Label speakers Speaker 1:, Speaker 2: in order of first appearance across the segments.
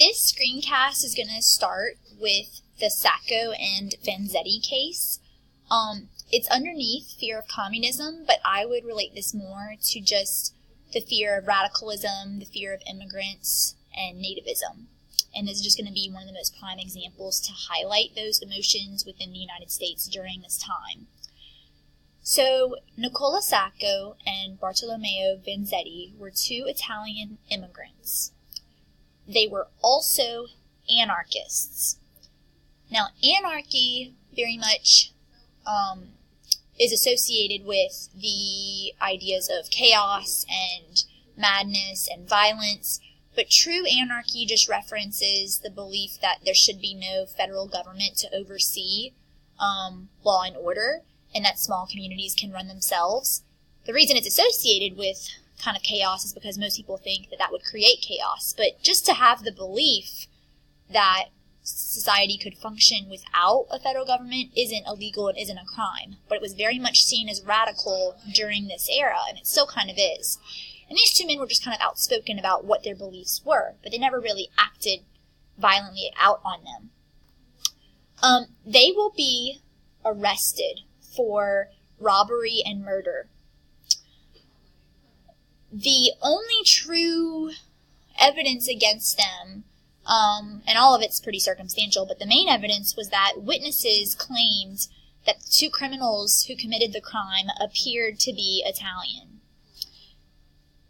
Speaker 1: this screencast is going to start with the Sacco and Vanzetti case. It's underneath fear of communism, but I would relate this more to just the fear of radicalism, the fear of immigrants, and nativism. And this is just going to be one of the most prime examples to highlight those emotions within the United States during this time. So, Nicola Sacco and Bartolomeo Vanzetti were two Italian immigrants. They were also anarchists. Now, anarchy very much is associated with the ideas of chaos and madness and violence, but true anarchy just references the belief that there should be no federal government to oversee law and order, and that small communities can run themselves. The reason it's associated with kind of chaos is because most people think that that would create chaos, but just to have the belief that society could function without a federal government isn't illegal and isn't a crime, but it was very much seen as radical during this era, and it still kind of is. And these two men were just kind of outspoken about what their beliefs were, but they never really acted violently out on them. They will be arrested for robbery and murder. The only true evidence against them, and all of it's pretty circumstantial, but the main evidence was that witnesses claimed that the two criminals who committed the crime appeared to be Italian,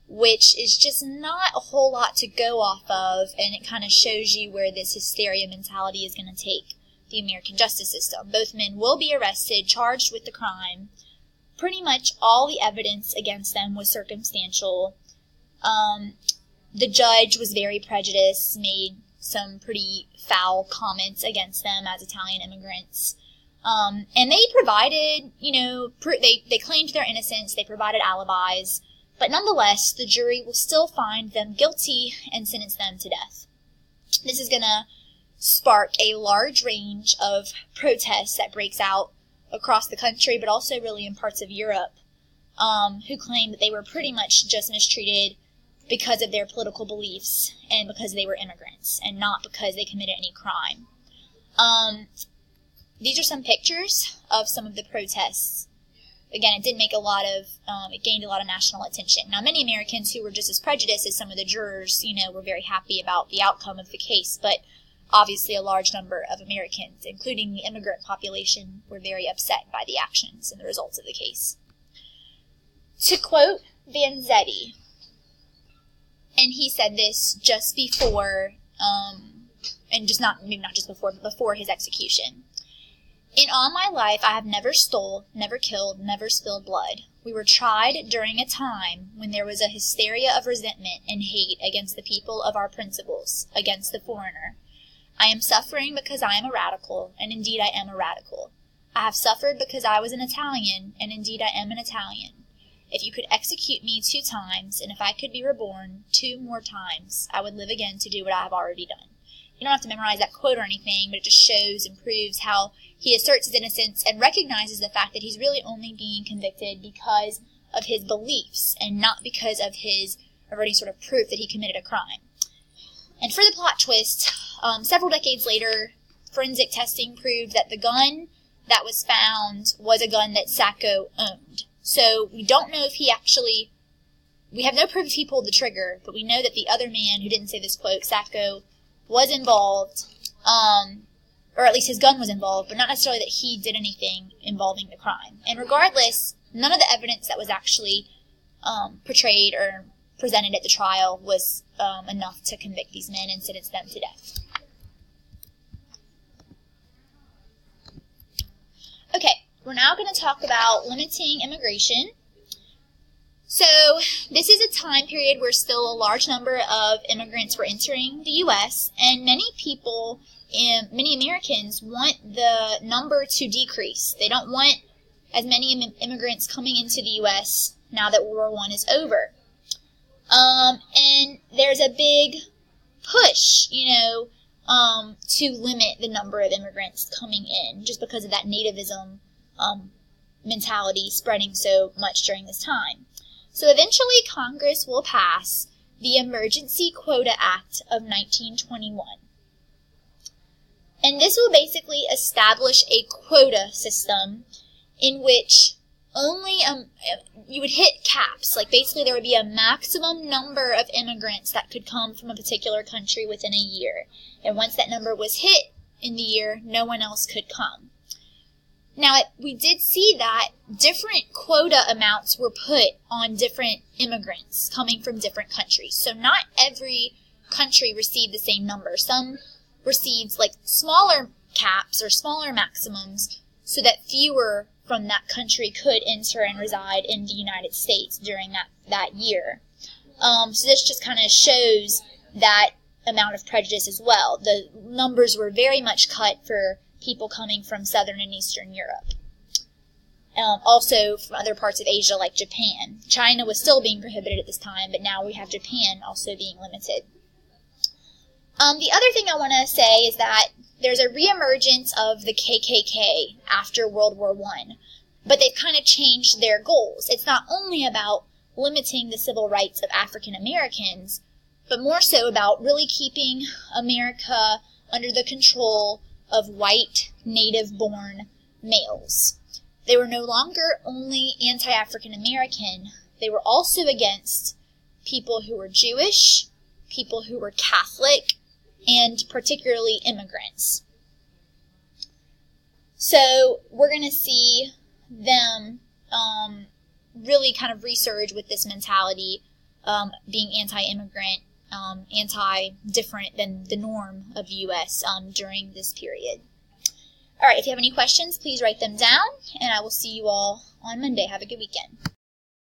Speaker 1: which is just not a whole lot to go off of, and it kind of shows you where this hysteria mentality is going to take the American justice system. Both men will be arrested, charged with the crime. Pretty much all the evidence against them was circumstantial. The judge was very prejudiced, made some pretty foul comments against them as Italian immigrants. And they provided, they claimed their innocence, they provided alibis, but nonetheless, the jury will still find them guilty and sentence them to death. This is going to spark a large range of protests that breaks out across the country, but also really in parts of Europe, who claim that they were pretty much just mistreated because of their political beliefs and because they were immigrants and not because they committed any crime. These are some pictures of some of the protests. Again, it didn't make it gained a lot of national attention. Now, many Americans who were just as prejudiced as some of the jurors, were very happy about the outcome of the case, but obviously a large number of Americans, including the immigrant population, were very upset by the actions and the results of the case. To quote Vanzetti, and he said this just before, maybe not just before, but before his execution. "In all my life, I have never stole, never killed, never spilled blood. We were tried during a time when there was a hysteria of resentment and hate against the people of our principles, against the foreigner. I am suffering because I am a radical, and indeed I am a radical. I have suffered because I was an Italian, and indeed I am an Italian. If you could execute me 2 times, and if I could be reborn 2 more times, I would live again to do what I have already done." You don't have to memorize that quote or anything, but it just shows and proves how he asserts his innocence and recognizes the fact that he's really only being convicted because of his beliefs and not because of any sort of proof that he committed a crime. And for the plot twist, several decades later, forensic testing proved that the gun that was found was a gun that Sacco owned. So we don't know if we have no proof if he pulled the trigger, but we know that the other man who didn't say this quote, Sacco, was involved, or at least his gun was involved, but not necessarily that he did anything involving the crime. And regardless, none of the evidence that was actually portrayed or presented at the trial was enough to convict these men and sentence them to death. Okay, we're now going to talk about limiting immigration. So this is a time period where still a large number of immigrants were entering the U.S., and many Americans want the number to decrease. They don't want as many immigrants coming into the U.S. now that World War I is over. And there's a big push, to limit the number of immigrants coming in just because of that nativism mentality spreading so much during this time. So eventually Congress will pass the Emergency Quota Act of 1921. And this will basically establish a quota system in which only you would hit caps. Like basically there would be a maximum number of immigrants that could come from a particular country within a year. And once that number was hit in the year, no one else could come. Now, we did see that different quota amounts were put on different immigrants coming from different countries. So not every country received the same number. Some received like smaller caps or smaller maximums so that fewer from that country could enter and reside in the United States during that year. So this just kind of shows that amount of prejudice as well. The numbers were very much cut for people coming from Southern and Eastern Europe. Also from other parts of Asia like Japan. China was still being prohibited at this time, but now we have Japan also being limited. The other thing I want to say is that there's a reemergence of the KKK after World War I, but they've kind of changed their goals. It's not only about limiting the civil rights of African Americans, but more so about really keeping America under the control of white, native-born males. They were no longer only anti-African American, they were also against people who were Jewish, people who were Catholic, and particularly immigrants. So we're going to see them really kind of resurge with this mentality, being anti-immigrant, anti-different than the norm of the U.S. During this period. All right, if you have any questions, please write them down, and I will see you all on Monday. Have a good weekend.